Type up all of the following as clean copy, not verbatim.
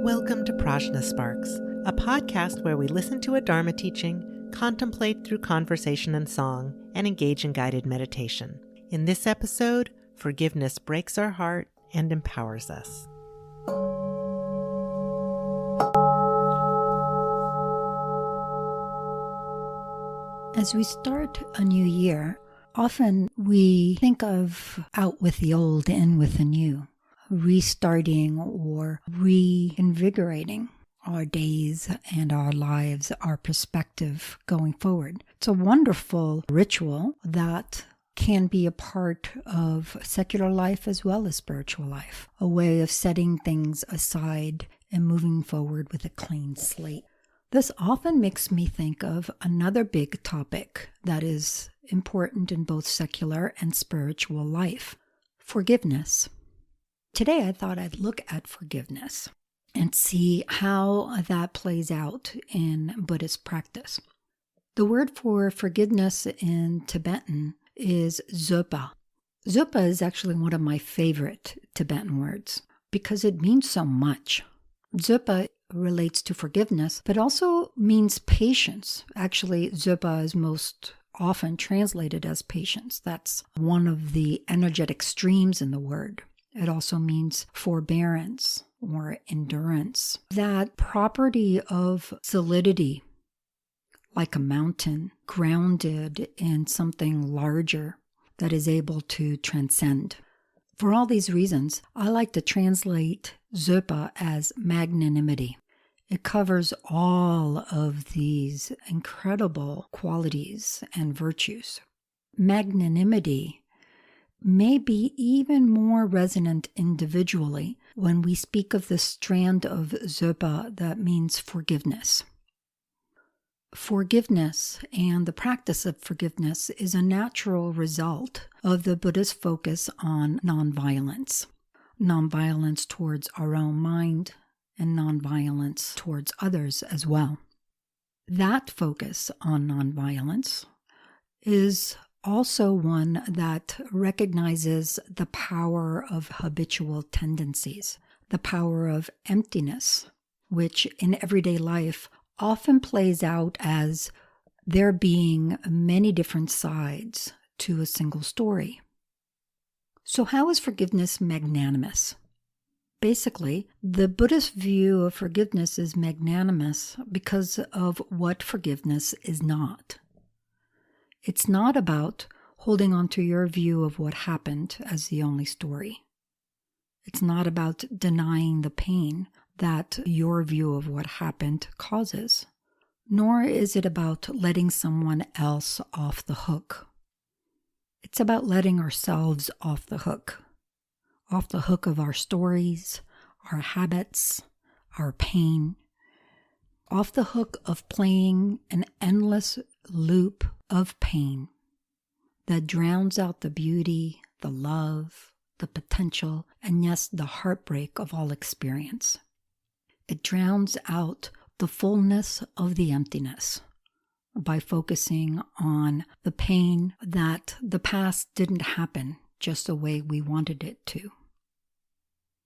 Welcome to PRAJNA SPARKS, a podcast where we listen to a Dharma teaching, contemplate through conversation and song, and engage in guided meditation. In this episode, forgiveness breaks our heart and empowers us. As we start a new year, often we think of out with the old, in with the new, restarting or reinvigorating our days and our lives, our perspective going forward. It's a wonderful ritual that can be a part of secular life as well as spiritual life, a way of setting things aside and moving forward with a clean slate. This often makes me think of another big topic that is important in both secular and spiritual life: forgiveness. Today I thought I'd look at forgiveness and see how that plays out in Buddhist practice. The word for forgiveness in Tibetan is Zopa. Zopa is actually one of my favorite Tibetan words because it means so much. Zopa relates to forgiveness, but also means patience. Actually, Zopa is most often translated as patience. That's one of the energetic streams in the word. It also means forbearance or endurance. That property of solidity, like a mountain, grounded in something larger that is able to transcend. For all these reasons, I like to translate Zopa as magnanimity. It covers all of these incredible qualities and virtues. Magnanimity may be even more resonant individually when we speak of the strand of Zopa that means forgiveness. Forgiveness and the practice of forgiveness is a natural result of the Buddhist focus on nonviolence. Nonviolence towards our own mind and nonviolence towards others as well. That focus on nonviolence is also one that recognizes the power of habitual tendencies, the power of emptiness, which in everyday life often plays out as there being many different sides to a single story. So how is forgiveness magnanimous? Basically, the Buddhist view of forgiveness is magnanimous because of what forgiveness is not. It's not about holding on to your view of what happened as the only story. It's not about denying the pain that your view of what happened causes. Nor is it about letting someone else off the hook. It's about letting ourselves off the hook of our stories, our habits, our pain, off the hook of playing an endless loop of pain that drowns out the beauty, the love, the potential, and yes, the heartbreak of all experience. It drowns out the fullness of the emptiness by focusing on the pain that the past didn't happen just the way we wanted it to.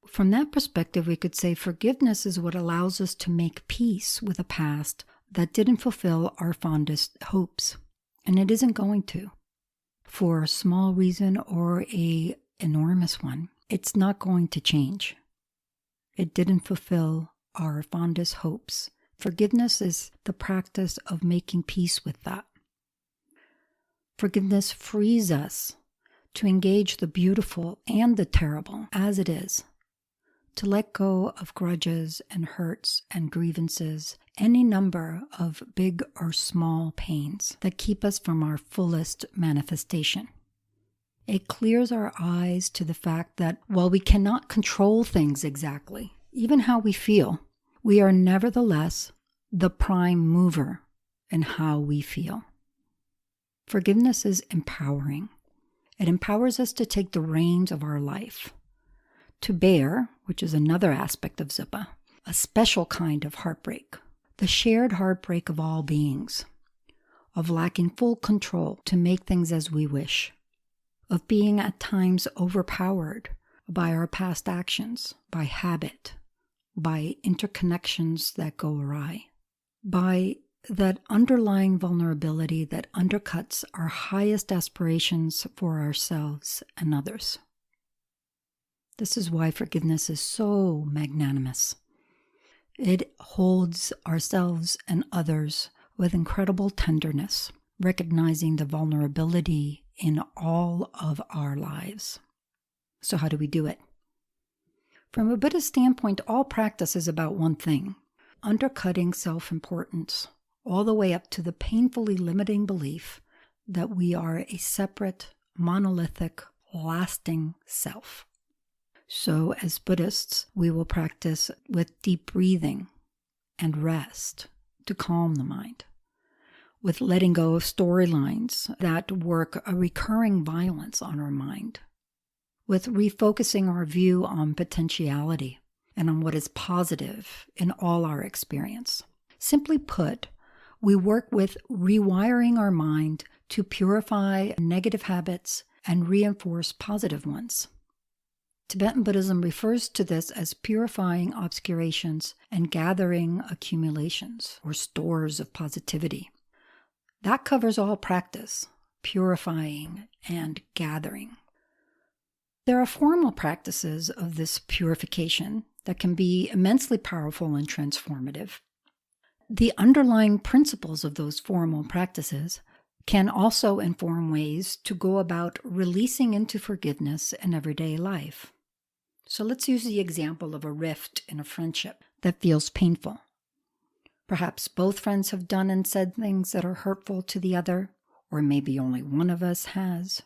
From that perspective, we could say forgiveness is what allows us to make peace with a past that didn't fulfill our fondest hopes. And it isn't going to. For a small reason or an enormous one, it's not going to change. It didn't fulfill our fondest hopes. Forgiveness is the practice of making peace with that. Forgiveness frees us to engage the beautiful and the terrible as it is, to let go of grudges and hurts and grievances, any number of big or small pains that keep us from our fullest manifestation. It clears our eyes to the fact that while we cannot control things exactly, even how we feel, we are nevertheless the prime mover in how we feel. Forgiveness is empowering. It empowers us to take the reins of our life, to bear, which is another aspect of Zopa, a special kind of heartbreak, the shared heartbreak of all beings, of lacking full control to make things as we wish, of being at times overpowered by our past actions, by habit, by interconnections that go awry, by that underlying vulnerability that undercuts our highest aspirations for ourselves and others. This is why forgiveness is so magnanimous. It holds ourselves and others with incredible tenderness, recognizing the vulnerability in all of our lives. So how do we do it? From a Buddhist standpoint, all practice is about one thing: undercutting self-importance, all the way up to the painfully limiting belief that we are a separate, monolithic, lasting self. So as Buddhists, we will practice with deep breathing and rest to calm the mind, with letting go of storylines that work a recurring violence on our mind, with refocusing our view on potentiality and on what is positive in all our experience. Simply put, we work with rewiring our mind to purify negative habits and reinforce positive ones. Tibetan Buddhism refers to this as purifying obscurations and gathering accumulations or stores of positivity. That covers all practice, purifying and gathering. There are formal practices of this purification that can be immensely powerful and transformative. The underlying principles of those formal practices can also inform ways to go about releasing into forgiveness in everyday life. So let's use the example of a rift in a friendship that feels painful. Perhaps both friends have done and said things that are hurtful to the other, or maybe only one of us has,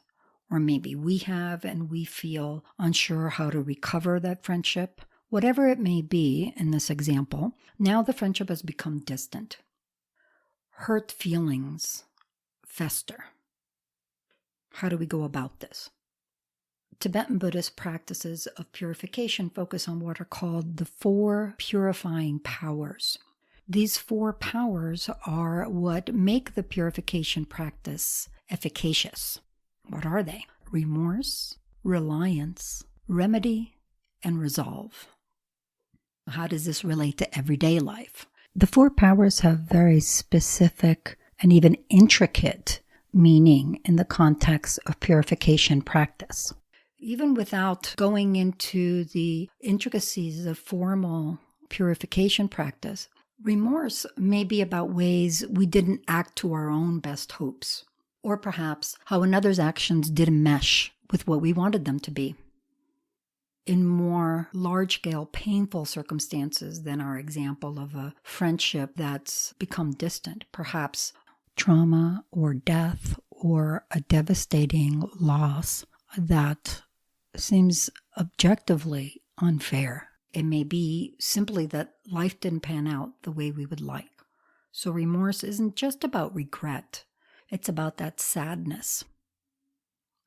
or maybe we have and we feel unsure how to recover that friendship. Whatever it may be in this example, now the friendship has become distant. Hurt feelings fester. How do we go about this? Tibetan Buddhist practices of purification focus on what are called the 4 purifying powers. These 4 powers are what make the purification practice efficacious. What are they? Remorse, reliance, remedy, and resolve. How does this relate to everyday life? The 4 powers have very specific and even intricate meaning in the context of purification practice. Even without going into the intricacies of formal purification practice, remorse may be about ways we didn't act to our own best hopes, or perhaps how another's actions didn't mesh with what we wanted them to be. In more large-scale painful circumstances than our example of a friendship that's become distant, perhaps trauma or death or a devastating loss that seems objectively unfair. It may be simply that life didn't pan out the way we would like. So remorse isn't just about regret. It's about that sadness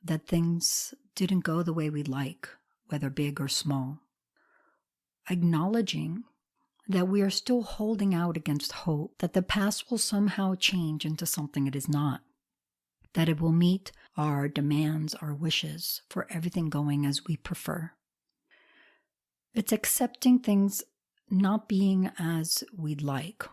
that things didn't go the way we'd like, whether big or small. Acknowledging that we are still holding out against hope that the past will somehow change into something it is not, that it will meet our demands, our wishes for everything going as we prefer. It's accepting things not being as we'd like.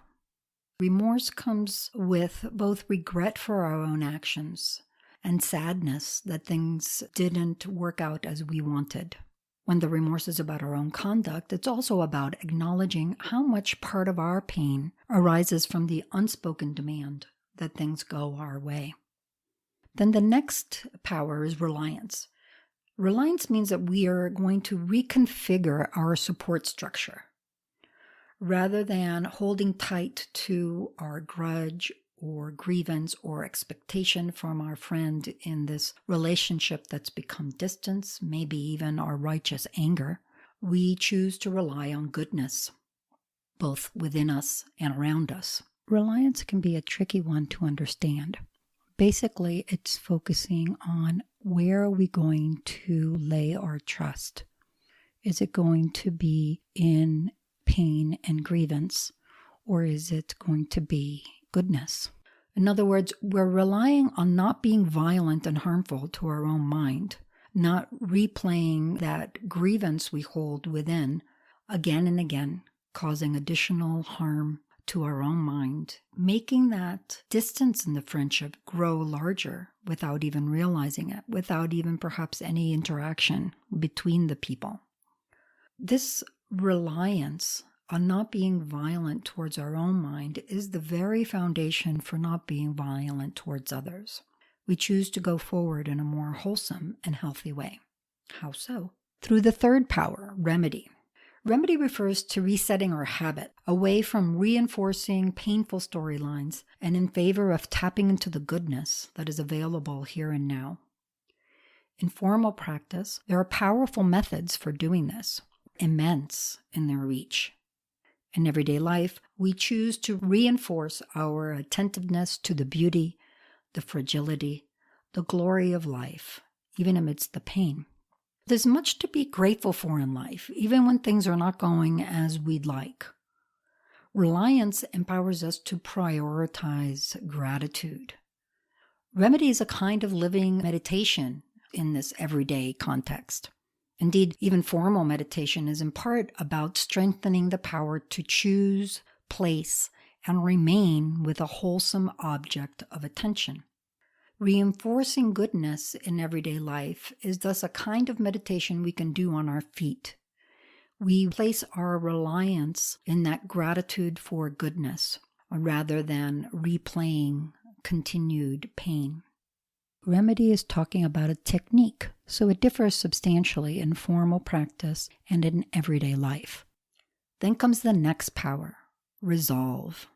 Remorse comes with both regret for our own actions and sadness that things didn't work out as we wanted. When the remorse is about our own conduct, it's also about acknowledging how much part of our pain arises from the unspoken demand that things go our way. Then the next power is reliance. Reliance means that we are going to reconfigure our support structure. Rather than holding tight to our grudge or grievance or expectation from our friend in this relationship that's become distance, maybe even our righteous anger, we choose to rely on goodness, both within us and around us. Reliance can be a tricky one to understand. Basically, it's focusing on where are we going to lay our trust. Is it going to be in pain and grievance, or is it going to be goodness? In other words, we're relying on not being violent and harmful to our own mind, not replaying that grievance we hold within again and again, causing additional harm to our own mind, making that distance in the friendship grow larger without even realizing it, without even perhaps any interaction between the people. This reliance on not being violent towards our own mind is the very foundation for not being violent towards others. We choose to go forward in a more wholesome and healthy way. How so? Through the third power, remedy. Remedy refers to resetting our habit away from reinforcing painful storylines and in favor of tapping into the goodness that is available here and now. In formal practice, there are powerful methods for doing this, immense in their reach. In everyday life, we choose to reinforce our attentiveness to the beauty, the fragility, the glory of life, even amidst the pain. There's much to be grateful for in life, even when things are not going as we'd like. Reliance empowers us to prioritize gratitude. Remedy is a kind of living meditation in this everyday context. Indeed, even formal meditation is in part about strengthening the power to choose, place, and remain with a wholesome object of attention. Reinforcing goodness in everyday life is thus a kind of meditation we can do on our feet. We place our reliance in that gratitude for goodness rather than replaying continued pain. Remedy is talking about a technique, so it differs substantially in formal practice and in everyday life. Then comes the next power, resolve.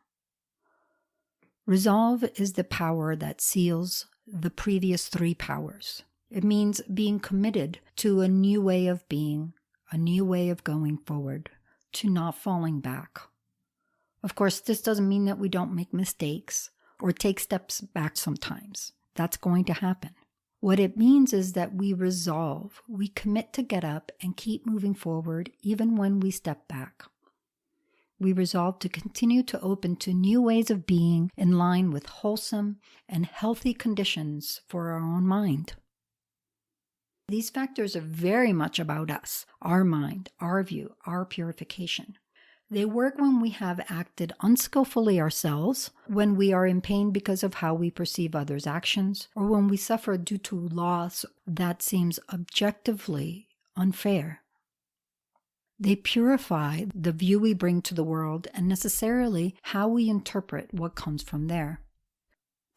Resolve is the power that seals the previous three powers. It means being committed to a new way of being, a new way of going forward, to not falling back. Of course, this doesn't mean that we don't make mistakes or take steps back sometimes. That's going to happen. What it means is that we resolve, we commit to get up and keep moving forward even when we step back. We resolve to continue to open to new ways of being in line with wholesome and healthy conditions for our own mind. These factors are very much about us, our mind, our view, our purification. They work when we have acted unskillfully ourselves, when we are in pain because of how we perceive others' actions, or when we suffer due to loss that seems objectively unfair. They purify the view we bring to the world and necessarily how we interpret what comes from there.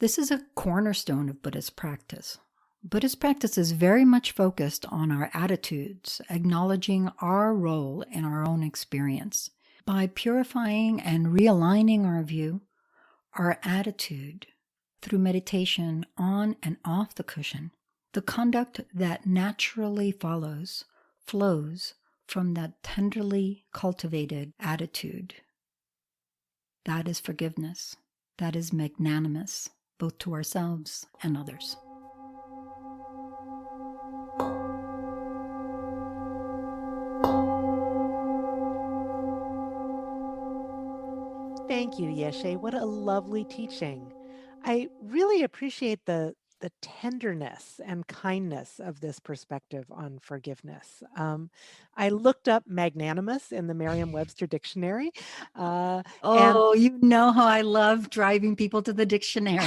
This is a cornerstone of Buddhist practice. Buddhist practice is very much focused on our attitudes, acknowledging our role in our own experience. By purifying and realigning our view, our attitude, through meditation on and off the cushion, the conduct that naturally flows from that tenderly cultivated attitude. That is forgiveness. That is magnanimous, both to ourselves and others. Thank you, Yeshe. What a lovely teaching. I really appreciate the tenderness and kindness of this perspective on forgiveness. I looked up magnanimous in the Merriam-Webster dictionary. And Oh, you know how I love driving people to the dictionary.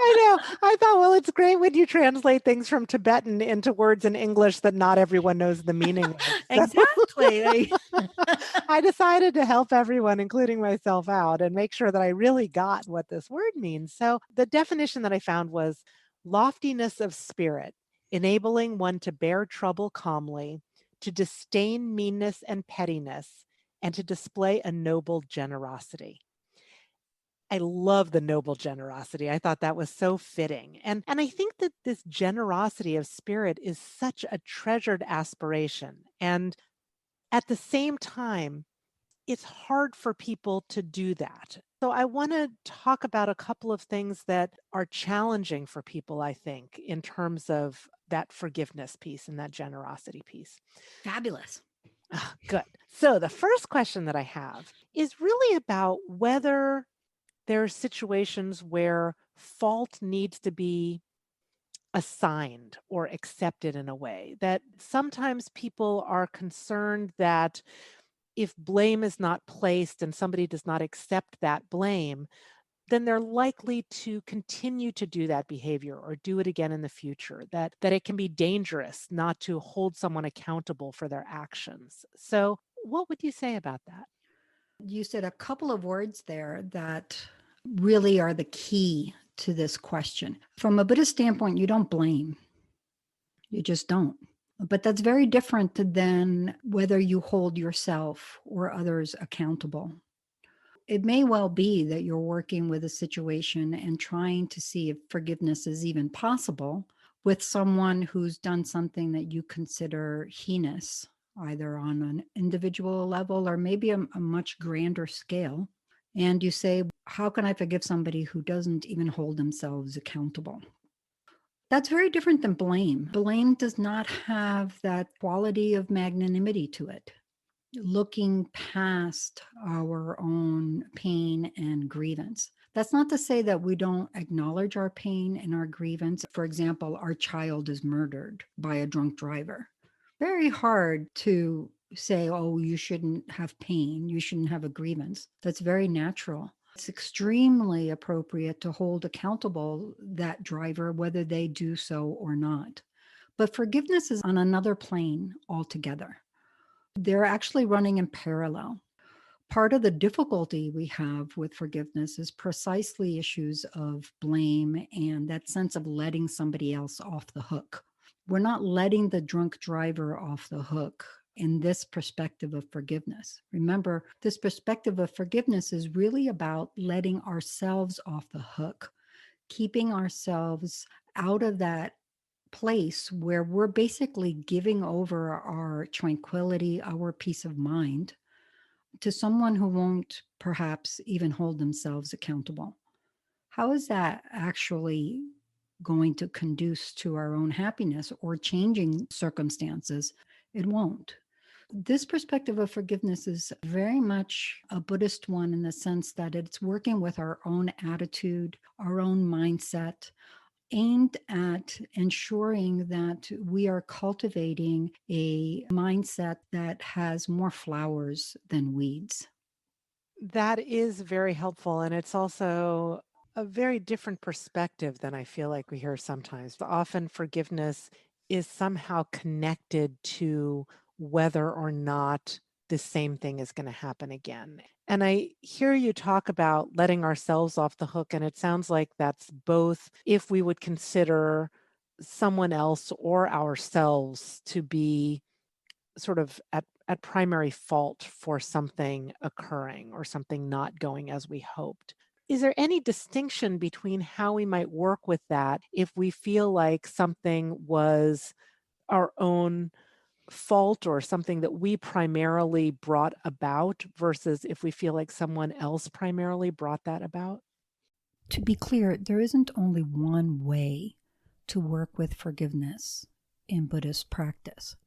I know. I thought, well, it's great when you translate things from Tibetan into words in English that not everyone knows the meaning of. So Exactly. I decided to help everyone, including myself, out and make sure that I really got what this word means. So the definition that I found was loftiness of spirit, enabling one to bear trouble calmly, to disdain meanness and pettiness, and to display a noble generosity. I love the noble generosity. I thought that was so fitting. And I think that this generosity of spirit is such a treasured aspiration. And at the same time, it's hard for people to do that. So I want to talk about a couple of things that are challenging for people, I think, in terms of that forgiveness piece and that generosity piece. Fabulous. Good. So the first question that I have is really about whether there are situations where fault needs to be assigned or accepted in a way. That sometimes people are concerned that if blame is not placed and somebody does not accept that blame, then they're likely to continue to do that behavior or do it again in the future, that it can be dangerous not to hold someone accountable for their actions. So what would you say about that? You said a couple of words there that really are the key to this question. From a Buddhist standpoint, you don't blame. You just don't. But that's very different than whether you hold yourself or others accountable. It may well be that you're working with a situation and trying to see if forgiveness is even possible with someone who's done something that you consider heinous, either on an individual level or maybe a much grander scale. And you say, how can I forgive somebody who doesn't even hold themselves accountable? That's very different than blame. Blame does not have that quality of magnanimity to it. Looking past our own pain and grievance. That's not to say that we don't acknowledge our pain and our grievance. For example, our child is murdered by a drunk driver. Very hard to say, oh, you shouldn't have pain, you shouldn't have a grievance. That's very natural. It's extremely appropriate to hold accountable that driver, whether they do so or not. But forgiveness is on another plane altogether. They're actually running in parallel. Part of the difficulty we have with forgiveness is precisely issues of blame and that sense of letting somebody else off the hook. We're not letting the drunk driver off the hook in this perspective of forgiveness. Remember, this perspective of forgiveness is really about letting ourselves off the hook, keeping ourselves out of that place where we're basically giving over our tranquility, our peace of mind to someone who won't perhaps even hold themselves accountable. How is that actually going to conduce to our own happiness or changing circumstances? It won't. This perspective of forgiveness is very much a Buddhist one in the sense that it's working with our own attitude, our own mindset, aimed at ensuring that we are cultivating a mindset that has more flowers than weeds. That is very helpful. And it's also a very different perspective than I feel like we hear sometimes. Often forgiveness is somehow connected to whether or not the same thing is going to happen again. And I hear you talk about letting ourselves off the hook. And it sounds like that's both if we would consider someone else or ourselves to be sort of at primary fault for something occurring or something not going as we hoped. Is there any distinction between how we might work with that if we feel like something was our own fault or something that we primarily brought about versus if we feel like someone else primarily brought that about? To be clear, there isn't only one way to work with forgiveness in Buddhist practice.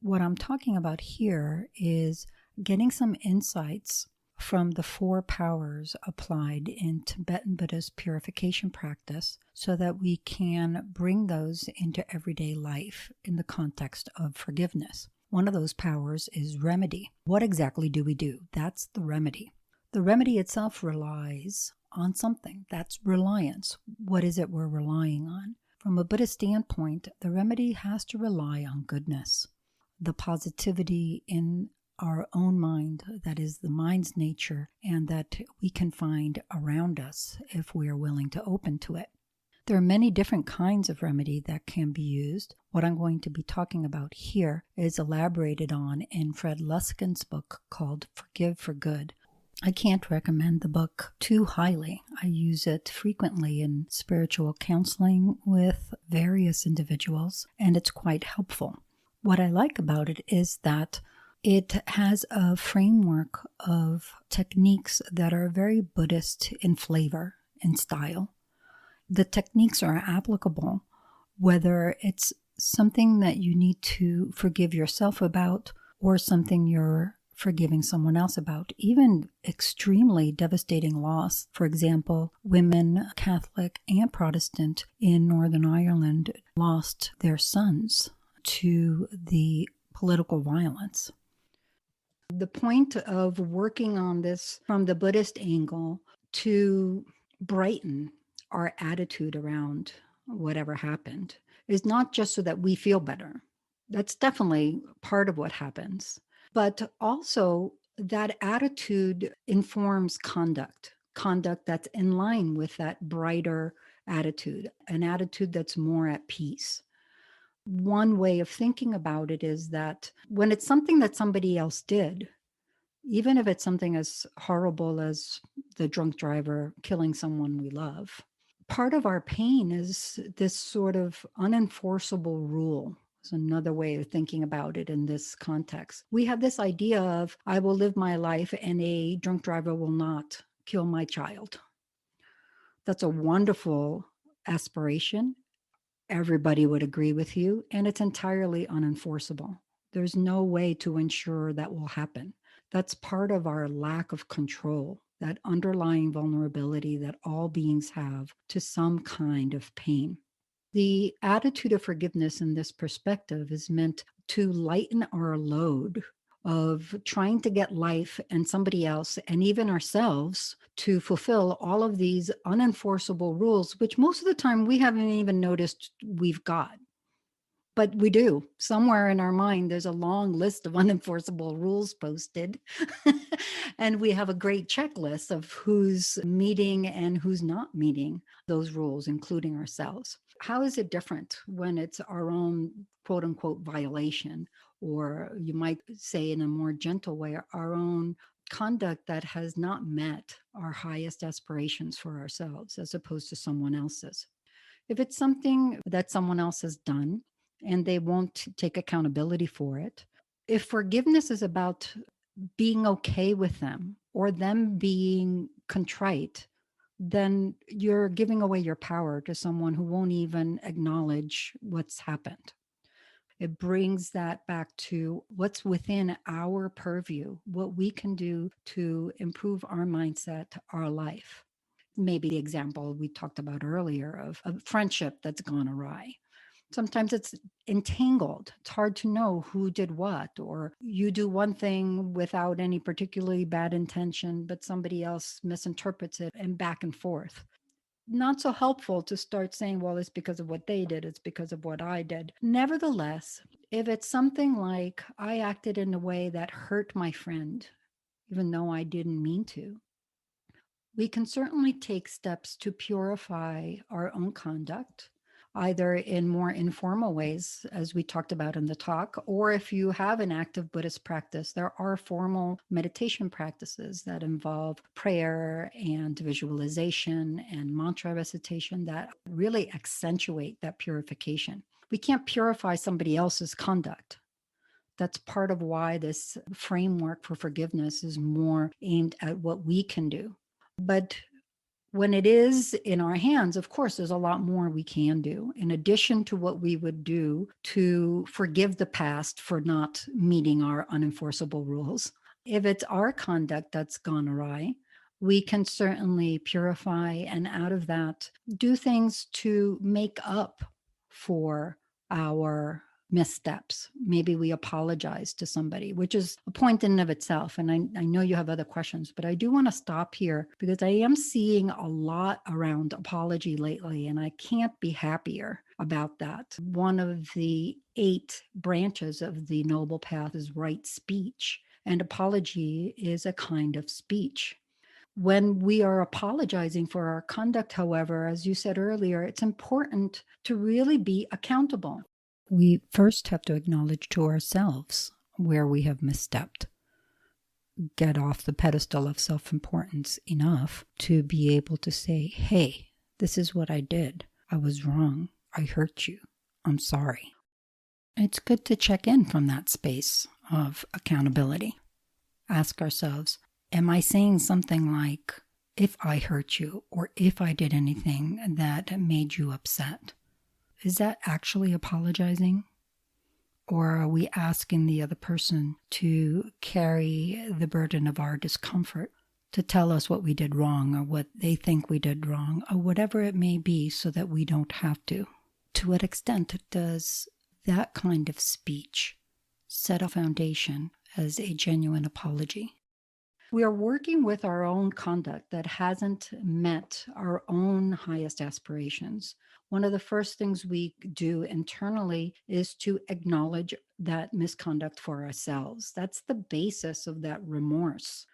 What I'm talking about here is getting some insights from the 4 powers applied in Tibetan Buddhist purification practice so that we can bring those into everyday life in the context of forgiveness. One of those powers is remedy. What exactly do we do? That's the remedy. The remedy itself relies on something. That's reliance. What is it we're relying on? From a Buddhist standpoint, the remedy has to rely on goodness. The positivity in our own mind, that is the mind's nature, and that we can find around us if we are willing to open to it. There are many different kinds of remedy that can be used. What I'm going to be talking about here is elaborated on in Fred Luskin's book called Forgive for Good. I can't recommend the book too highly. I use it frequently in spiritual counseling with various individuals, and it's quite helpful. What I like about it is that it has a framework of techniques that are very Buddhist in flavor and style. The techniques are applicable whether it's something that you need to forgive yourself about or something you're forgiving someone else about, even extremely devastating loss. For example, women, Catholic and Protestant in Northern Ireland, lost their sons to the political violence. The point of working on this from the Buddhist angle to brighten our attitude around whatever happened is not just so that we feel better. That's definitely part of what happens. But also that attitude informs conduct that's in line with that brighter attitude, an attitude that's more at peace. One way of thinking about it is that when it's something that somebody else did, even if it's something as horrible as the drunk driver killing someone we love, part of our pain is this sort of unenforceable rule. It's another way of thinking about it in this context. We have this idea of, I will live my life and a drunk driver will not kill my child. That's a wonderful aspiration. Everybody would agree with you, and it's entirely unenforceable. There's no way to ensure that will happen. That's part of our lack of control, that underlying vulnerability that all beings have to some kind of pain. The attitude of forgiveness in this perspective is meant to lighten our load of trying to get life and somebody else and even ourselves to fulfill all of these unenforceable rules, which most of the time we haven't even noticed we've got. But we do. Somewhere in our mind, there's a long list of unenforceable rules posted. And we have a great checklist of who's meeting and who's not meeting those rules, including ourselves. How is it different when it's our own quote unquote violation? Or you might say in a more gentle way, our own conduct that has not met our highest aspirations for ourselves as opposed to someone else's. If it's something that someone else has done, and they won't take accountability for it. If forgiveness is about being okay with them or them being contrite, then you're giving away your power to someone who won't even acknowledge what's happened. It brings that back to what's within our purview, what we can do to improve our mindset, our life. Maybe the example we talked about earlier of a friendship that's gone awry. Sometimes it's entangled. It's hard to know who did what, or you do one thing without any particularly bad intention, but somebody else misinterprets it and back and forth. Not so helpful to start saying, well, it's because of what they did, it's because of what I did. Nevertheless, if it's something like I acted in a way that hurt my friend, even though I didn't mean to, we can certainly take steps to purify our own conduct, either in more informal ways, as we talked about in the talk, or if you have an active Buddhist practice, there are formal meditation practices that involve prayer and visualization and mantra recitation that really accentuate that purification. We can't purify somebody else's conduct. That's part of why this framework for forgiveness is more aimed at what we can do. But when it is in our hands, of course, there's a lot more we can do in addition to what we would do to forgive the past for not meeting our unenforceable rules. If it's our conduct that's gone awry, we can certainly purify and out of that do things to make up for our missteps. Maybe we apologize to somebody, which is a point in and of itself. And I know you have other questions, but I do want to stop here because I am seeing a lot around apology lately, and I can't be happier about that. One of the 8 branches of the Noble Path is right speech, and apology is a kind of speech. When we are apologizing for our conduct, however, as you said earlier, it's important to really be accountable. We first have to acknowledge to ourselves where we have misstepped. Get off the pedestal of self-importance enough to be able to say, hey, this is what I did. I was wrong. I hurt you. I'm sorry. It's good to check in from that space of accountability. Ask ourselves, am I saying something like, if I hurt you or if I did anything that made you upset? Is that actually apologizing? Or are we asking the other person to carry the burden of our discomfort, to tell us what we did wrong or what they think we did wrong or whatever it may be so that we don't have to? To what extent does that kind of speech set a foundation as a genuine apology? We are working with our own conduct that hasn't met our own highest aspirations. One of the first things we do internally is to acknowledge that misconduct for ourselves. That's the basis of that remorse.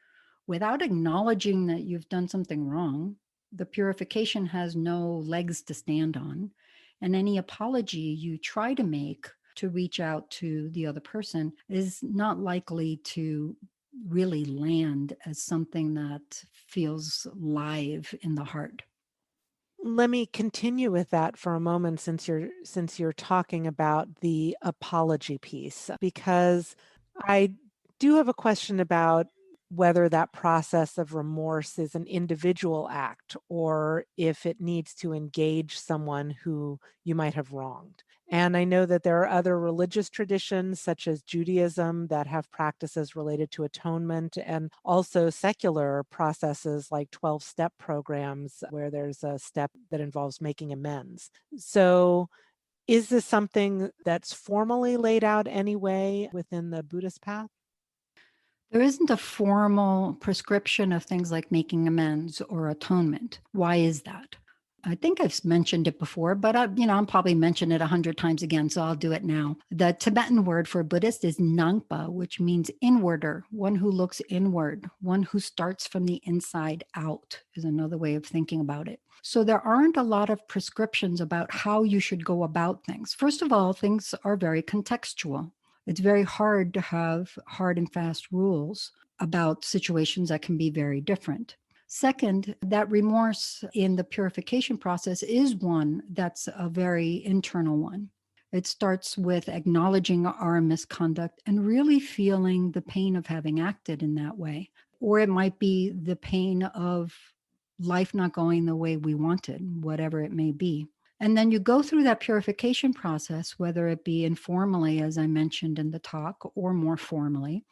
Without acknowledging that you've done something wrong, the purification has no legs to stand on. And any apology you try to make to reach out to the other person is not likely to really land as something that feels live in the heart. Let me continue with that for a moment since you're talking about the apology piece, because I do have a question about whether that process of remorse is an individual act or if it needs to engage someone who you might have wronged. And I know that there are other religious traditions, such as Judaism, that have practices related to atonement, and also secular processes like 12-step programs where there's a step that involves making amends. So, is this something that's formally laid out anyway within the Buddhist path? There isn't a formal prescription of things like making amends or atonement. Why is that? I think I've mentioned it before, but I'll probably mention it 100 times again, so I'll do it now. The Tibetan word for Buddhist is Nangpa, which means inwarder, one who looks inward, one who starts from the inside out, is another way of thinking about it. So there aren't a lot of prescriptions about how you should go about things. First of all, things are very contextual. It's very hard to have hard and fast rules about situations that can be very different. Second, that remorse in the purification process is one that's a very internal one. It starts with acknowledging our misconduct and really feeling the pain of having acted in that way. Or it might be the pain of life not going the way we wanted, whatever it may be. And then you go through that purification process, whether it be informally, as I mentioned in the talk, or more formally.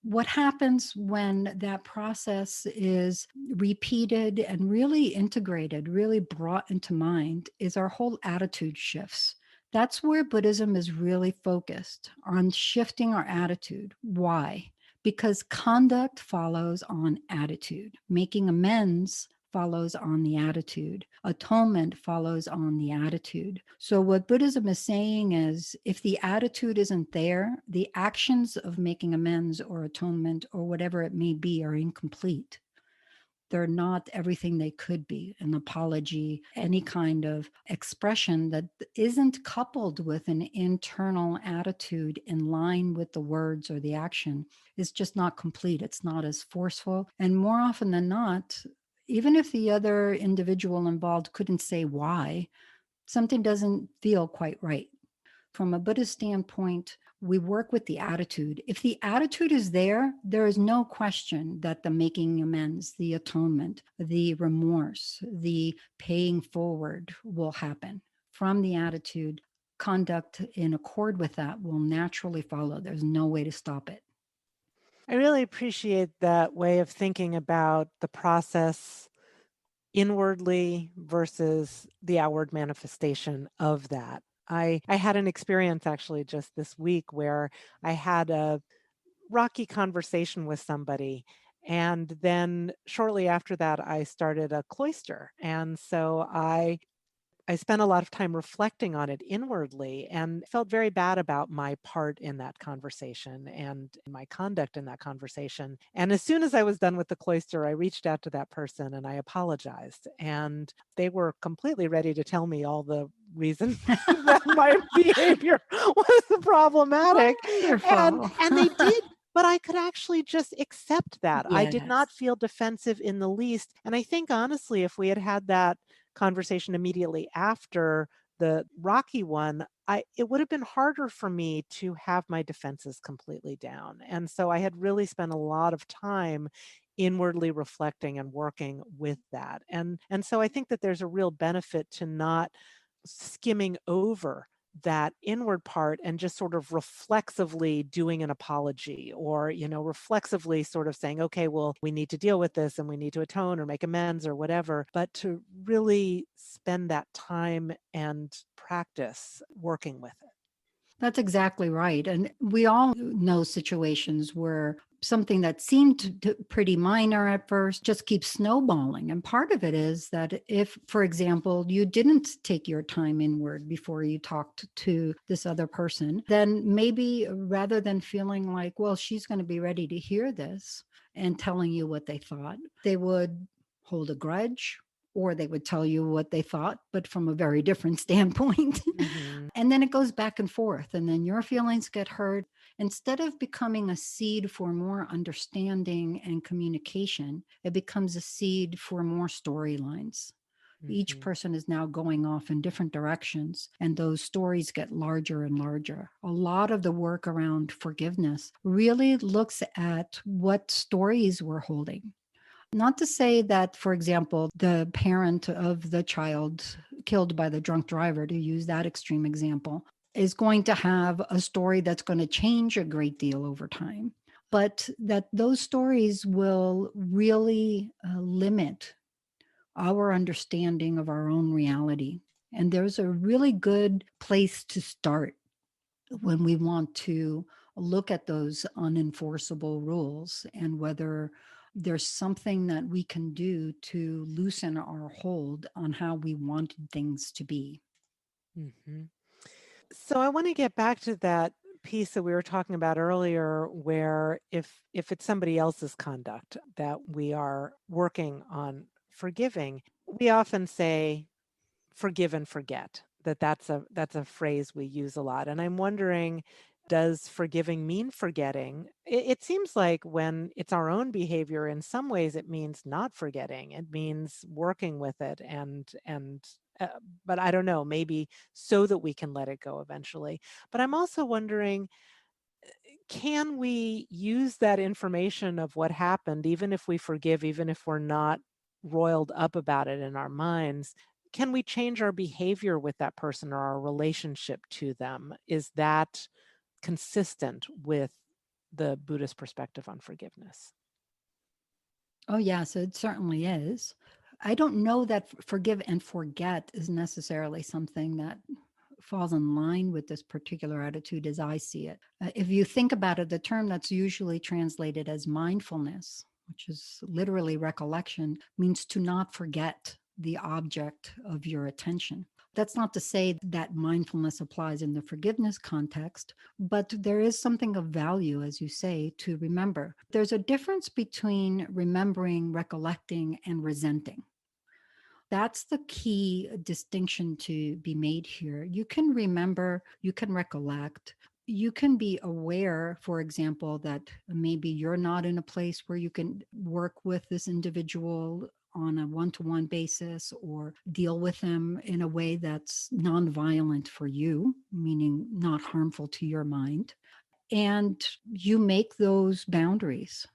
What happens when that process is repeated and really integrated, really brought into mind, is our whole attitude shifts. That's where Buddhism is really focused on shifting our attitude. Why? Because conduct follows on attitude. Making amends follows on the attitude. Atonement follows on the attitude. So, what Buddhism is saying is if the attitude isn't there, the actions of making amends or atonement or whatever it may be are incomplete. They're not everything they could be. An apology, any kind of expression that isn't coupled with an internal attitude in line with the words or the action is just not complete. It's not as forceful. And more often than not, even if the other individual involved couldn't say why, something doesn't feel quite right. From a Buddhist standpoint, we work with the attitude. If the attitude is there, there is no question that the making amends, the atonement, the remorse, the paying forward will happen. From the attitude, conduct in accord with that will naturally follow. There's no way to stop it. I really appreciate that way of thinking about the process inwardly versus the outward manifestation of that. I had an experience actually just this week where I had a rocky conversation with somebody. And then shortly after that, I started a cloister. And so I spent a lot of time reflecting on it inwardly and felt very bad about my part in that conversation and my conduct in that conversation. And as soon as I was done with the cloister, I reached out to that person and I apologized. And they were completely ready to tell me all the reasons that my behavior was problematic. And Wonderful. and they did, but I could actually just accept that. I did Yes. not feel defensive in the least. And I think honestly, if we had had that conversation immediately after the Rocky one, it would have been harder for me to have my defenses completely down. And so I had really spent a lot of time inwardly reflecting and working with that. And so I think that there's a real benefit to not skimming over that inward part and just sort of reflexively doing an apology, or, reflexively sort of saying, okay, well, we need to deal with this and we need to atone or make amends or whatever, but to really spend that time and practice working with it. That's exactly right. And we all know situations where something that seemed pretty minor at first just keeps snowballing. And part of it is that if, for example, you didn't take your time inward before you talked to this other person, then maybe rather than feeling like, well, she's going to be ready to hear this and telling you what they thought, they would hold a grudge, or they would tell you what they thought, but from a very different standpoint. Mm-hmm. And then it goes back and forth, and then your feelings get hurt. Instead of becoming a seed for more understanding and communication, it becomes a seed for more storylines. Each Mm-hmm. person is now going off in different directions, and those stories get larger and larger. A lot of the work around forgiveness really looks at what stories we're holding. Not to say that, for example, the parent of the child killed by the drunk driver, to use that extreme example, is going to have a story that's going to change a great deal over time, but that those stories will really limit our understanding of our own reality. And there's a really good place to start when we want to look at those unenforceable rules and whether there's something that we can do to loosen our hold on how we wanted things to be. Mm-hmm. So I want to get back to that piece that we were talking about earlier, where if it's somebody else's conduct that we are working on forgiving, we often say forgive and forget. That's a phrase we use a lot. And I'm wondering, does forgiving mean forgetting? It seems like when it's our own behavior, in some ways it means not forgetting. It means working with it, uh, but I don't know, maybe so that we can let it go eventually. But I'm also wondering, can we use that information of what happened, even if we forgive, even if we're not roiled up about it in our minds? Can we change our behavior with that person or our relationship to them? Is that consistent with the Buddhist perspective on forgiveness? Oh, yes, it certainly is. I don't know that forgive and forget is necessarily something that falls in line with this particular attitude as I see it. If you think about it, the term that's usually translated as mindfulness, which is literally recollection, means to not forget the object of your attention. That's not to say that mindfulness applies in the forgiveness context, but there is something of value, as you say, to remember. There's a difference between remembering, recollecting, and resenting. That's the key distinction to be made here. You can remember, you can recollect, you can be aware, for example, that maybe you're not in a place where you can work with this individual on a one-to-one basis or deal with them in a way that's nonviolent for you, meaning not harmful to your mind. And you make those boundaries.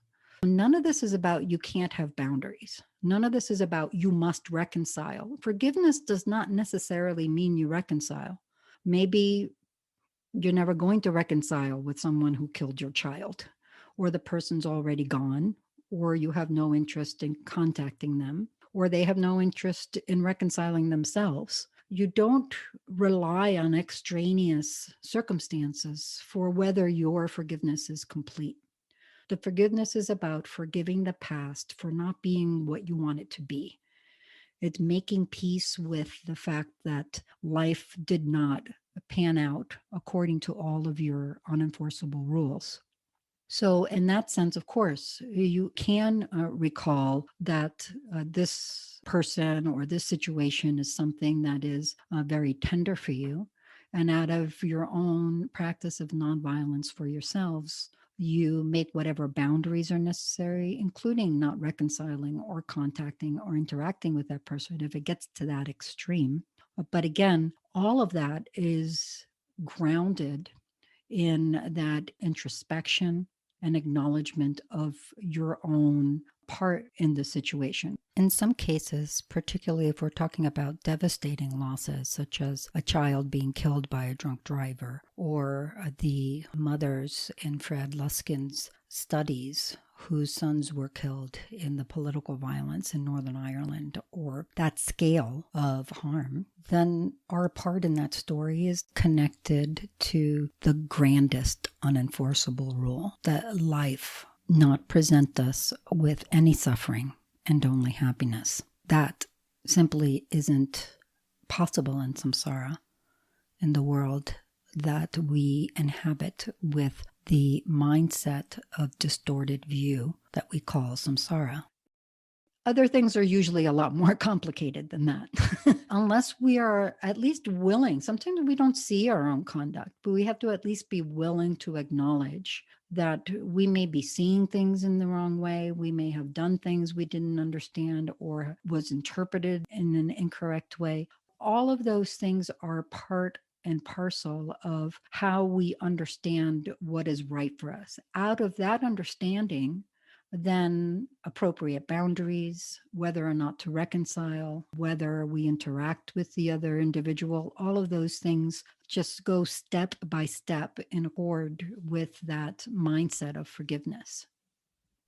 None of this is about you can't have boundaries. None of this is about you must reconcile. Forgiveness does not necessarily mean you reconcile. Maybe you're never going to reconcile with someone who killed your child, or the person's already gone, or you have no interest in contacting them, or they have no interest in reconciling themselves. You don't rely on extraneous circumstances for whether your forgiveness is complete. The forgiveness is about forgiving the past for not being what you want it to be. It's making peace with the fact that life did not pan out according to all of your unenforceable rules. So, in that sense, of course, you can recall that this person or this situation is something that is very tender for you. And out of your own practice of nonviolence for yourselves, you make whatever boundaries are necessary, including not reconciling or contacting or interacting with that person if it gets to that extreme. But again, all of that is grounded in that introspection, an acknowledgement of your own part in the situation. In some cases, particularly if we're talking about devastating losses, such as a child being killed by a drunk driver, or the mothers in Fred Luskin's studies whose sons were killed in the political violence in Northern Ireland, or that scale of harm, then our part in that story is connected to the grandest unenforceable rule that life not present us with any suffering and only happiness. That simply isn't possible in samsara, in the world that we inhabit with the mindset of distorted view that we call samsara. Other things are usually a lot more complicated than that. Unless we are at least willing, sometimes we don't see our own conduct, but we have to at least be willing to acknowledge that we may be seeing things in the wrong way. We may have done things we didn't understand or was interpreted in an incorrect way. All of those things are part and parcel of how we understand what is right for us. Out of that understanding, then appropriate boundaries, whether or not to reconcile, whether we interact with the other individual, all of those things just go step by step in accord with that mindset of forgiveness.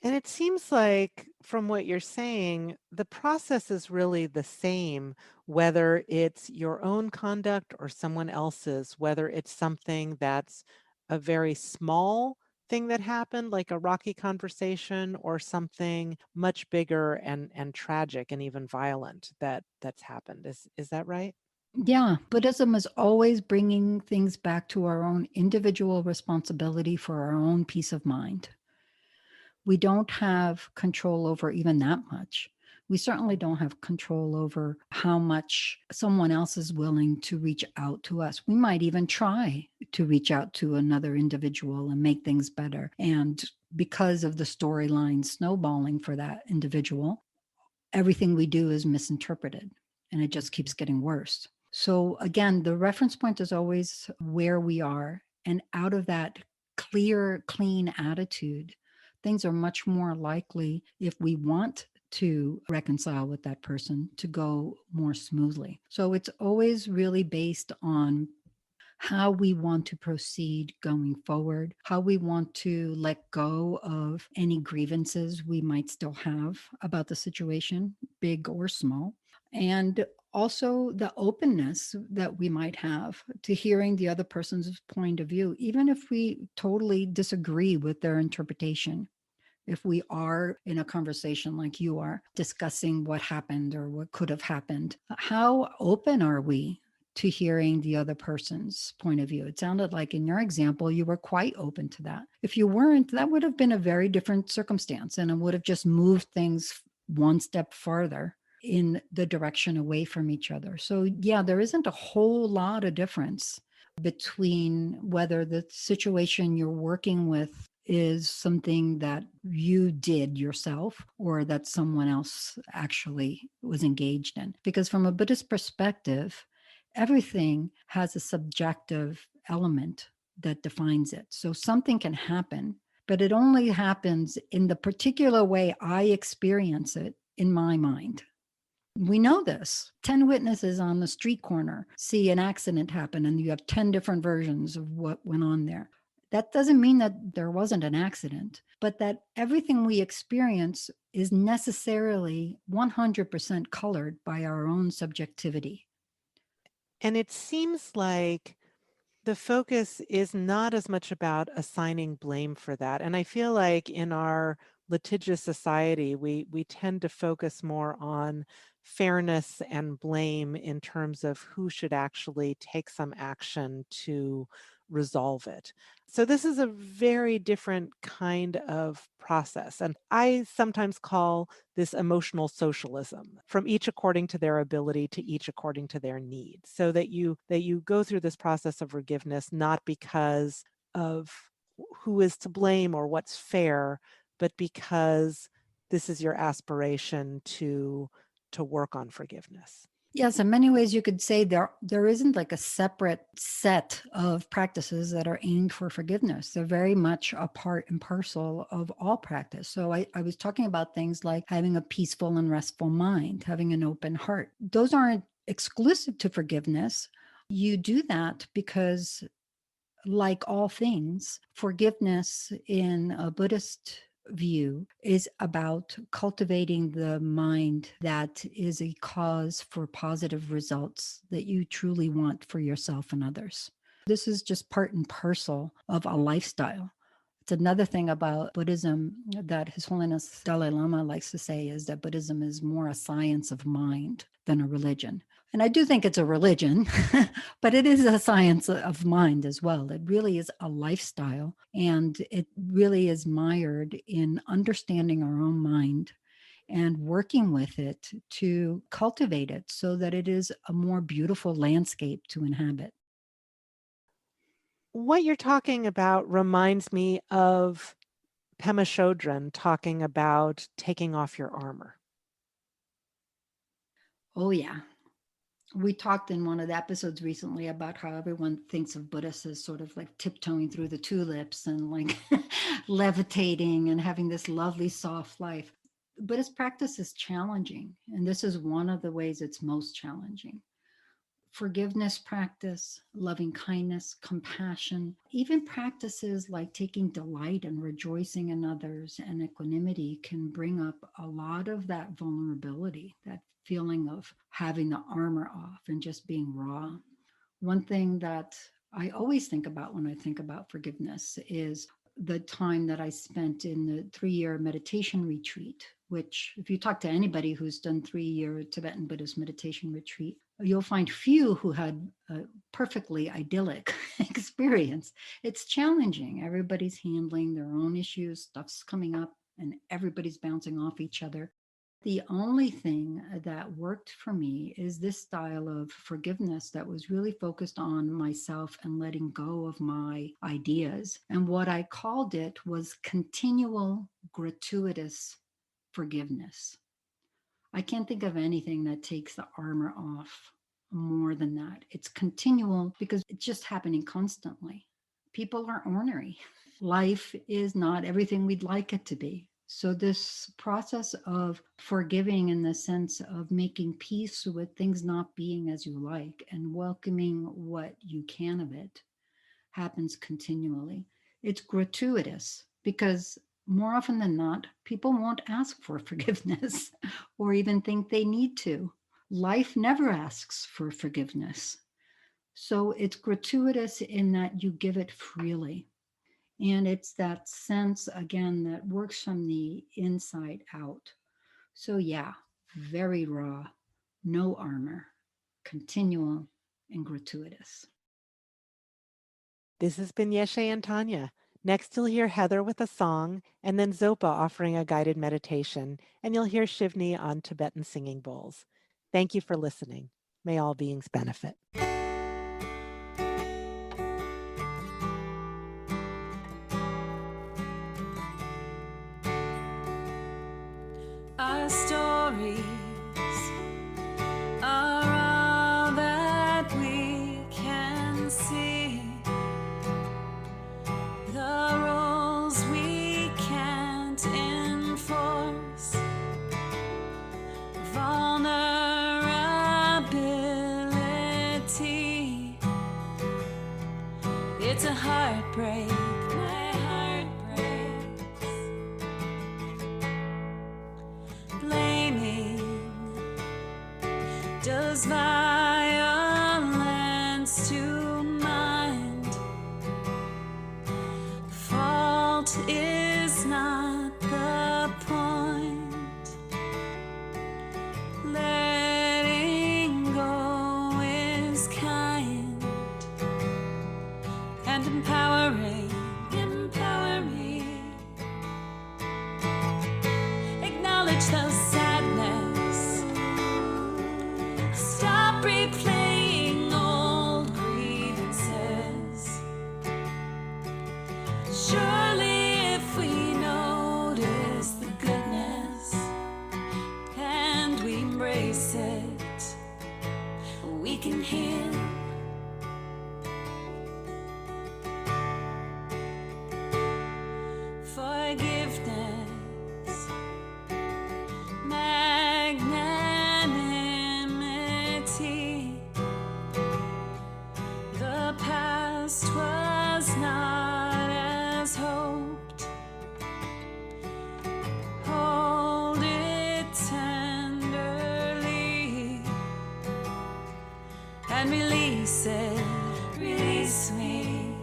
And it seems like, from what you're saying, the process is really the same, whether it's your own conduct or someone else's, whether it's something that's a very small thing that happened, like a rocky conversation, or something much bigger and tragic and even violent that's happened. Is that right? Yeah, Buddhism is always bringing things back to our own individual responsibility for our own peace of mind. We don't have control over even that much. We certainly don't have control over how much someone else is willing to reach out to us. We might even try to reach out to another individual and make things better. And because of the storyline snowballing for that individual, everything we do is misinterpreted and it just keeps getting worse. So, again, the reference point is always where we are. And out of that clear, clean attitude, things are much more likely, if we want to reconcile with that person, to go more smoothly. So, it's always really based on how we want to proceed going forward, how we want to let go of any grievances we might still have about the situation, big or small, and also the openness that we might have to hearing the other person's point of view, even if we totally disagree with their interpretation. If we are in a conversation like you are, discussing what happened or what could have happened, how open are we to hearing the other person's point of view? It sounded like in your example, you were quite open to that. If you weren't, that would have been a very different circumstance and it would have just moved things one step farther in the direction away from each other. So, yeah, there isn't a whole lot of difference between whether the situation you're working with is something that you did yourself or that someone else actually was engaged in. Because from a Buddhist perspective, everything has a subjective element that defines it. So something can happen, but it only happens in the particular way I experience it in my mind. We know this. 10 witnesses on the street corner see an accident happen, and you have 10 different versions of what went on there. That doesn't mean that there wasn't an accident, but that everything we experience is necessarily 100% colored by our own subjectivity. And it seems like the focus is not as much about assigning blame for that. And I feel like in our litigious society, we tend to focus more on fairness and blame in terms of who should actually take some action to resolve it. So this is a very different kind of process. And I sometimes call this emotional socialism, from each according to their ability to each according to their needs, so that you go through this process of forgiveness not because of who is to blame or what's fair, but because this is your aspiration to work on forgiveness. Yes, in many ways you could say there isn't like a separate set of practices that are aimed for forgiveness. They're very much a part and parcel of all practice. So I was talking about things like having a peaceful and restful mind, having an open heart. Those aren't exclusive to forgiveness. You do that because, like all things, forgiveness in a Buddhist view is about cultivating the mind that is a cause for positive results that you truly want for yourself and others. This is just part and parcel of a lifestyle. It's another thing about Buddhism that His Holiness Dalai Lama likes to say is that Buddhism is more a science of mind than a religion. And I do think it's a religion, but it is a science of mind as well. It really is a lifestyle, and it really is mired in understanding our own mind and working with it to cultivate it so that it is a more beautiful landscape to inhabit. What you're talking about reminds me of Pema Chodron talking about taking off your armor. Oh, yeah. We talked in one of the episodes recently about how everyone thinks of Buddhists as sort of like tiptoeing through the tulips and like levitating and having this lovely soft life. Buddhist practice is challenging, and this is one of the ways it's most challenging. Forgiveness practice, loving kindness, compassion, even practices like taking delight and rejoicing in others and equanimity can bring up a lot of that vulnerability, that feeling of having the armor off and just being raw. One thing that I always think about when I think about forgiveness is the time that I spent in the 3-year meditation retreat, which, if you talk to anybody who's done 3-year Tibetan Buddhist meditation retreat, you'll find few who had a perfectly idyllic experience. It's challenging. Everybody's handling their own issues, stuff's coming up, and everybody's bouncing off each other. The only thing that worked for me is this style of forgiveness that was really focused on myself and letting go of my ideas. And what I called it was continual gratuitous forgiveness. I can't think of anything that takes the armor off more than that. It's continual because it's just happening constantly. People are ornery. Life is not everything we'd like it to be. So this process of forgiving in the sense of making peace with things not being as you like and welcoming what you can of it happens continually. It's gratuitous because more often than not, people won't ask for forgiveness or even think they need to. Life never asks for forgiveness. So it's gratuitous in that you give it freely. And it's that sense, again, that works from the inside out. So, yeah, very raw, no armor, continual, and gratuitous. This has been Yeshe and Tania. Next, you'll hear Heather with a song, and then Zopa offering a guided meditation, and you'll hear Shivni on Tibetan singing bowls. Thank you for listening. May all beings benefit. Our stories are all that we can see. The rules we can't enforce. Vulnerability. It's a heartbreak. My heart breaks. Blaming does violence to mind. Fault is not the point. Letting go is kind and empowering. Empower me. Acknowledge the sadness. Stop replaying old grievances. Surely if we notice the goodness and we embrace it, forgiveness, magnanimity. The past was not as hoped. Hold it tenderly and release it. Release me.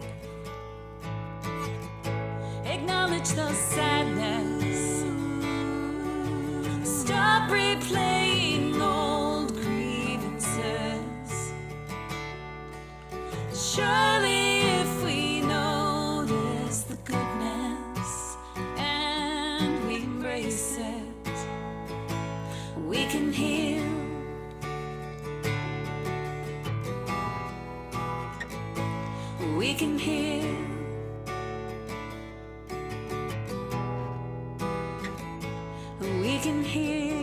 Acknowledge the sadness. Stop replaying old grievances. Surely if we notice the goodness and we embrace it, we can heal. We can heal. We can heal.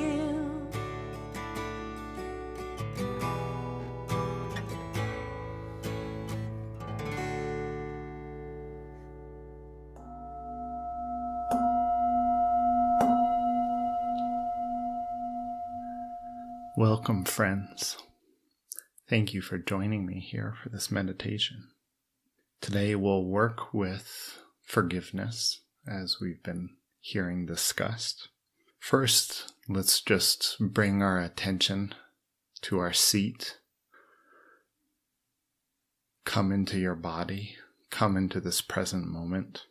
Welcome, friends. Thank you for joining me here for this meditation. Today we'll work with forgiveness, as we've been hearing discussed. First, let's just bring our attention to our seat. Come into your body. Come into this present moment.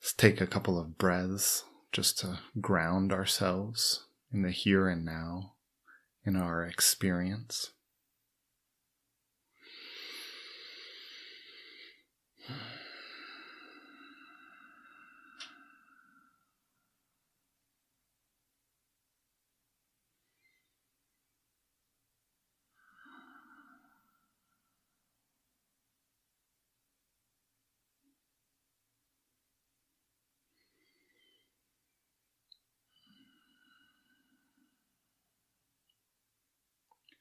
Let's take a couple of breaths just to ground ourselves in the here and now, in our experience.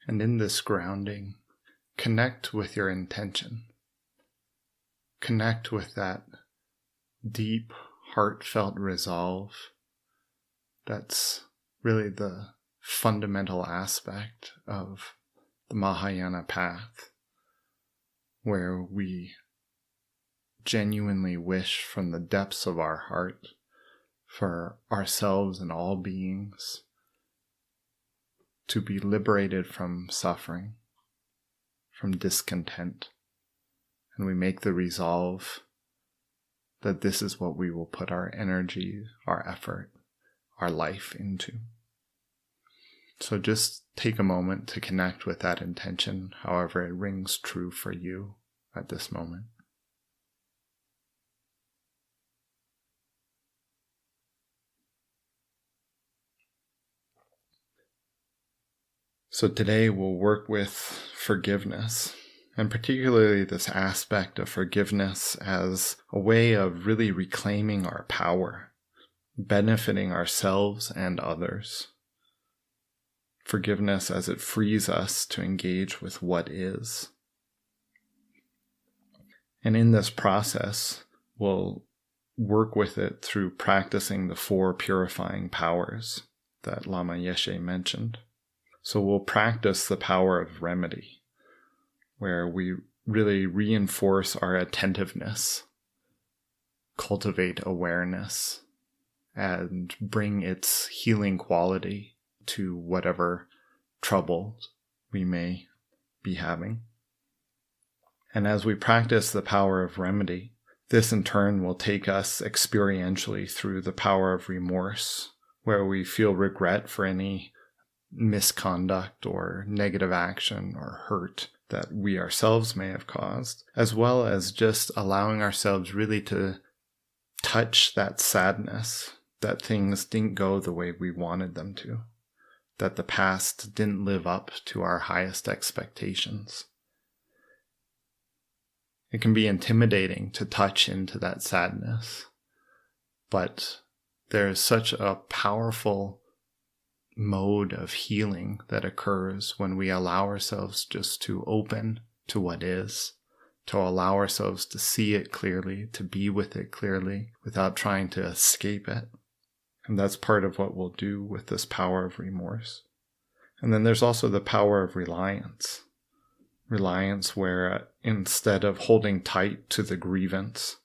And in this grounding, connect with your intention. Connect with that deep, heartfelt resolve. That's really the fundamental aspect of the Mahayana path, where we genuinely wish from the depths of our heart for ourselves and all beings to be liberated from suffering, from discontent. And we make the resolve that this is what we will put our energy, our effort, our life into. So just take a moment to connect with that intention, however it rings true for you at this moment. So today we'll work with forgiveness, and particularly this aspect of forgiveness as a way of really reclaiming our power, benefiting ourselves and others. Forgiveness as it frees us to engage with what is. And in this process, we'll work with it through practicing the 4 purifying powers that Lama Yeshe mentioned. So we'll practice the power of remedy, where we really reinforce our attentiveness, cultivate awareness, and bring its healing quality to whatever trouble we may be having. And as we practice the power of remedy, this in turn will take us experientially through the power of remorse, where we feel regret for any misconduct or negative action or hurt that we ourselves may have caused, as well as just allowing ourselves really to touch that sadness that things didn't go the way we wanted them to, that the past didn't live up to our highest expectations. It can be intimidating to touch into that sadness, but there's such a powerful mode of healing that occurs when we allow ourselves just to open to what is, to allow ourselves to see it clearly, to be with it clearly without trying to escape it. And that's part of what we'll do with this power of remorse. And then there's also the power of reliance. Reliance where instead of holding tight to the grievance,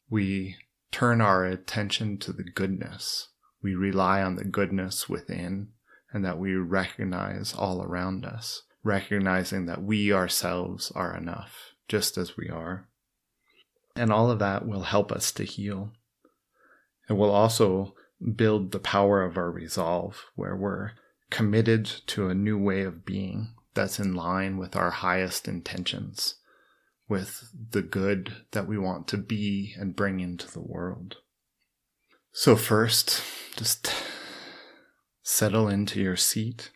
we turn our attention to the goodness. We rely on the goodness within and that we recognize all around us, recognizing that we ourselves are enough, just as we are. And all of that will help us to heal. It will also build the power of our resolve, where we're committed to a new way of being that's in line with our highest intentions, with the good that we want to be and bring into the world. So first, just settle into your seat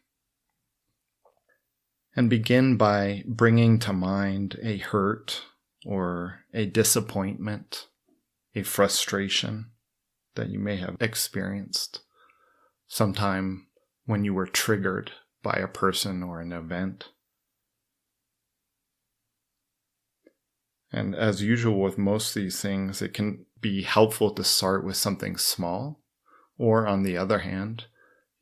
and begin by bringing to mind a hurt or a disappointment, a frustration that you may have experienced sometime when you were triggered by a person or an event. And as usual with most of these things, it can be helpful to start with something small, or on the other hand,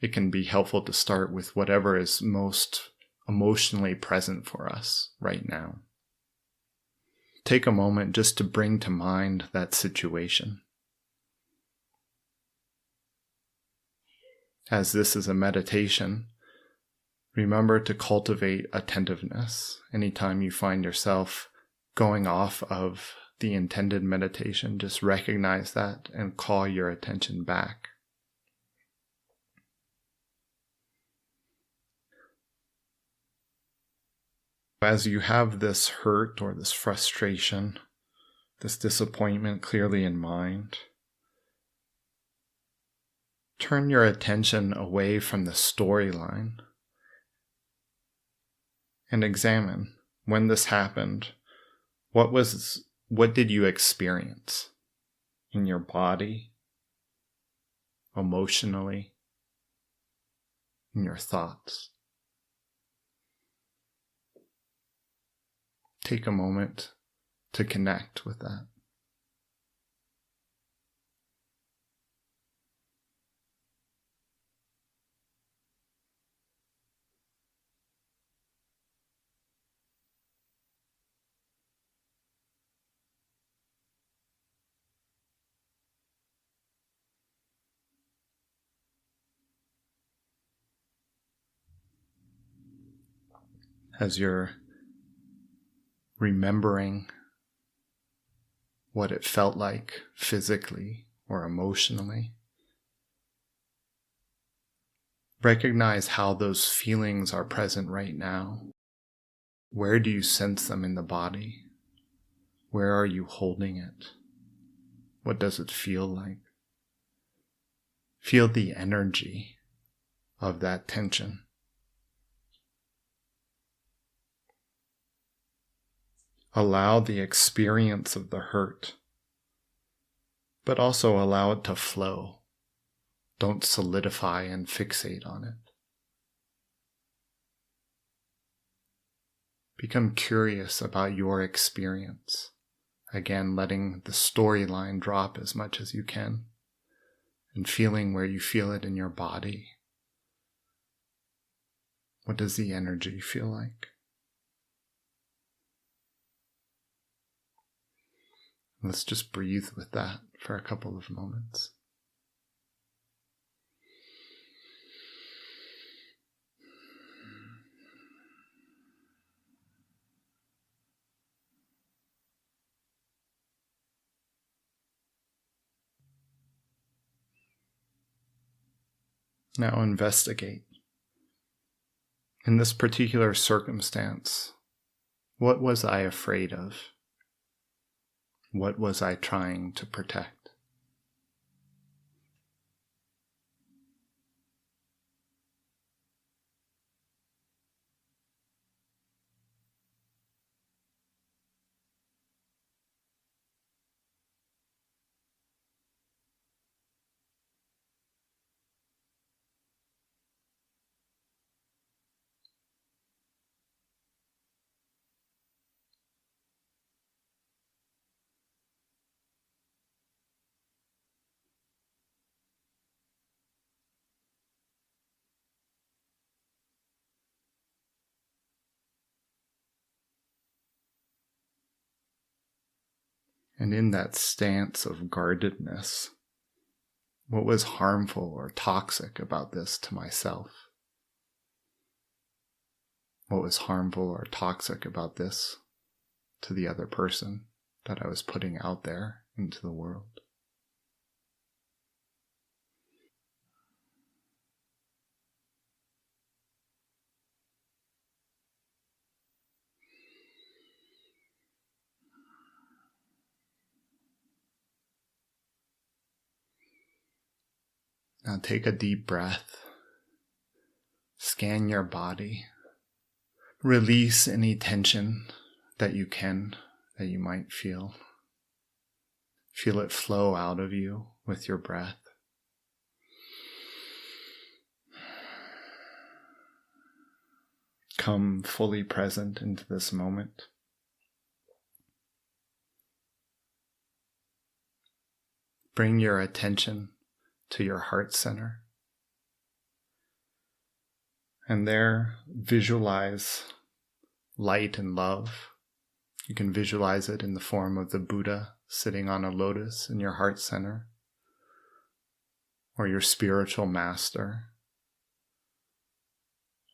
it can be helpful to start with whatever is most emotionally present for us right now. Take a moment just to bring to mind that situation. As this is a meditation, remember to cultivate attentiveness. Anytime you find yourself going off of the intended meditation, just recognize that and call your attention back. As you have this hurt or this frustration, this disappointment clearly in mind, turn your attention away from the storyline and examine when this happened. What did you experience in your body, emotionally, in your thoughts? Take a moment to connect with that. As you're remembering what it felt like physically or emotionally, recognize how those feelings are present right now. Where do you sense them in the body? Where are you holding it? What does it feel like? Feel the energy of that tension. Allow the experience of the hurt, but also allow it to flow. Don't solidify and fixate on it. Become curious about your experience. Again, letting the storyline drop as much as you can, and feeling where you feel it in your body. What does the energy feel like? Let's just breathe with that for a couple of moments. Now investigate. In this particular circumstance, what was I afraid of? What was I trying to protect? And in that stance of guardedness, what was harmful or toxic about this to myself? What was harmful or toxic about this to the other person that I was putting out there into the world? Now take a deep breath. Scan your body. Release any tension that you can, that you might feel. Feel it flow out of you with your breath. Come fully present into this moment. Bring your attention to your heart center. And there, visualize light and love. You can visualize it in the form of the Buddha sitting on a lotus in your heart center, or your spiritual master.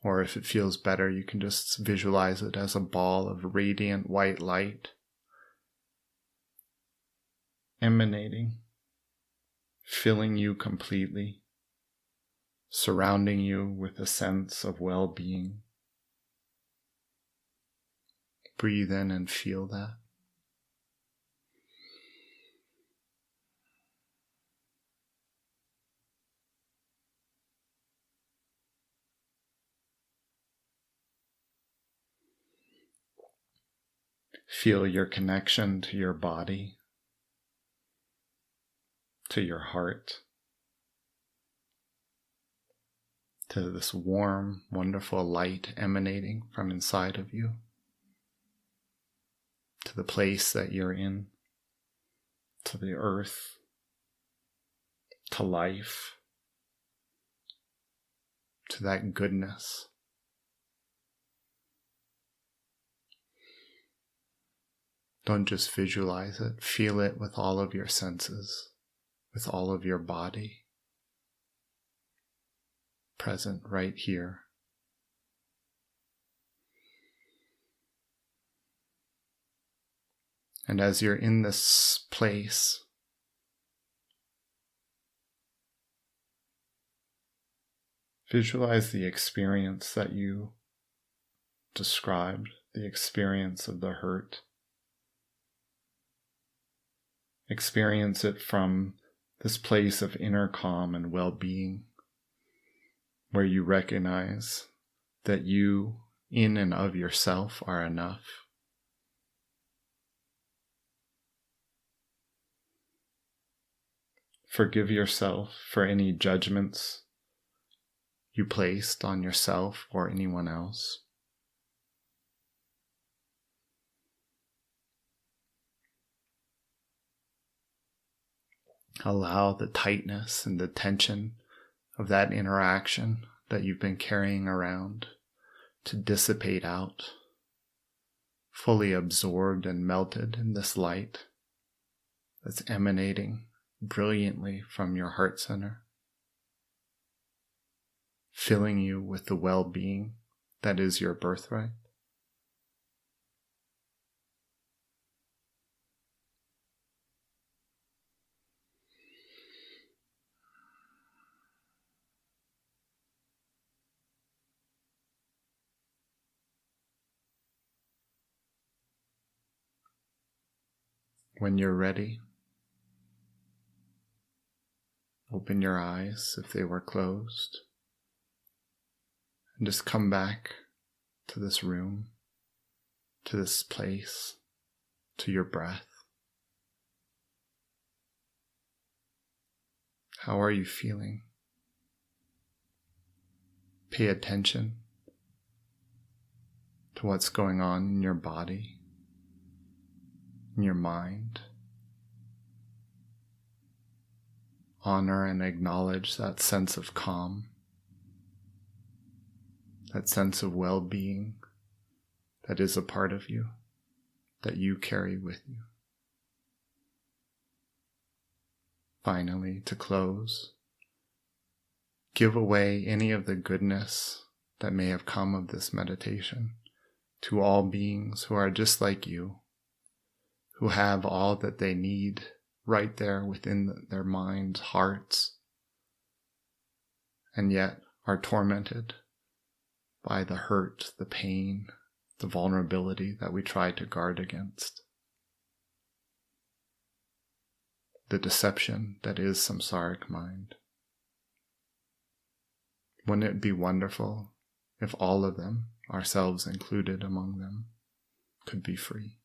Or if it feels better, you can just visualize it as a ball of radiant white light emanating, filling you completely, surrounding you with a sense of well-being. Breathe in and feel that. Feel your connection to your body, to your heart, to this warm, wonderful light emanating from inside of you, to the place that you're in, to the earth, to life, to that goodness. Don't just visualize it, feel it with all of your senses, with all of your body, present right here. And as you're in this place, visualize the experience that you described, the experience of the hurt. Experience it from this place of inner calm and well-being, where you recognize that you, in and of yourself, are enough. Forgive yourself for any judgments you placed on yourself or anyone else. Allow the tightness and the tension of that interaction that you've been carrying around to dissipate out, fully absorbed and melted in this light that's emanating brilliantly from your heart center, filling you with the well-being that is your birthright. When you're ready, open your eyes if they were closed, and just come back to this room, to this place, to your breath. How are you feeling? Pay attention to what's going on in your body, in your mind. Honor and acknowledge that sense of calm, that sense of well-being that is a part of you, that you carry with you. finally, to close, give away any of the goodness that may have come of this meditation to all beings who are just like you, who have all that they need right there within their minds, hearts, and yet are tormented by the hurt, the pain, the vulnerability that we try to guard against. The deception that is samsaric mind. Wouldn't it be wonderful if all of them, ourselves included among them, could be free?